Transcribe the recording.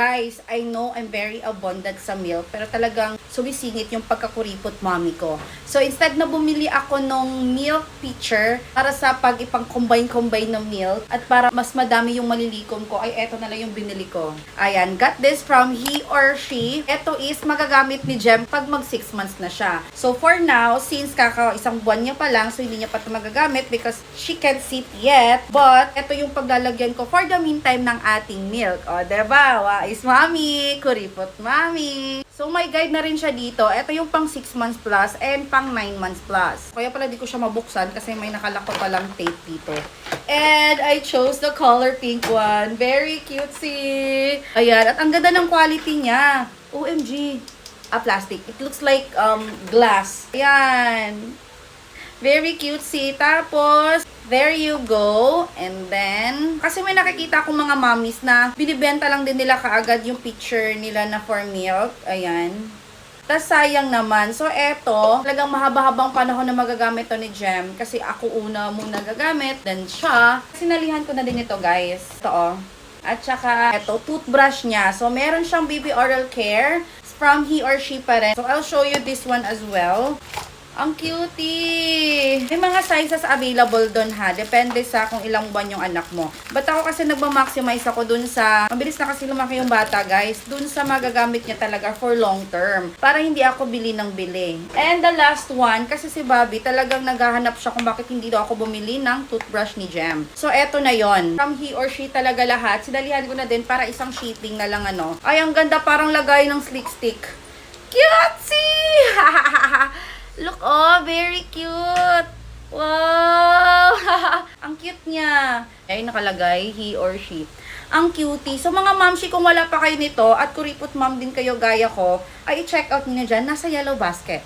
Guys, I know I'm very abundant sa milk, pero talagang sumisingit yung pagkakuripot mommy ko. So, instead na bumili ako ng milk pitcher para sa pag ipang-combine ng milk at para mas madami yung malilikom ko, ay eto na lang yung binili ko. Ayan, got this from he or she. Eto is magagamit ni Jem pag mag 6 months na siya. So, for now, since isang buwan niya pa lang, so hindi niya pa ito magagamit because she can't sit yet. But, eto yung paglalagyan ko for the meantime ng ating milk. O, diba? Wais mami, kuripot mami. So, may guide na rin siya dito. Ito yung pang 6 months plus and pang 9 months plus. Kaya pala di ko siya mabuksan kasi may nakalako palang tape dito. And I chose the color pink one. Very cutesy. Ayan. At ang ganda ng quality niya. OMG. Plastic. It looks like glass. Ayan. Very cutesy. Tapos, there you go. And then, kasi may nakikita akong mga mommies na binibenta lang din nila kaagad yung picture nila na for milk. Ayan. Tas sayang naman. So, eto, talagang mahaba-habang panahon na magagamit to ni Jem. Kasi ako una muna gagamit. Then siya. Sinalihan ko na din ito, guys. Ito, oh. At saka, eto, toothbrush niya. So, meron siyang baby oral care from he or she pa rin. So, I'll show you this one as well. Ang cutie! May mga sizes available doon ha. Depende sa kung ilang buwan yung anak mo. But ako kasi nagmamaximize ako dun sa, mabilis na kasi lumaki yung bata guys, dun sa magagamit niya talaga for long term. Para hindi ako bili ng bili. And the last one, kasi si Bobby talagang naghahanap siya kung bakit hindi daw ako bumili ng toothbrush ni Jem. So eto na yon. From he or she talaga lahat. Sinalihan ko na din para isang sheeting na lang ano. Ay, ang ganda, parang lagay ng slick stick. Cutesy! Look, oh, very cute. Wow! Ang cute niya. Ay, nakalagay, he or she. Ang cutie. So, mga mamshi, kung wala pa kayo nito, at kuripot mom din kayo gaya ko, ay i-check out niyo dyan. Nasa yellow basket.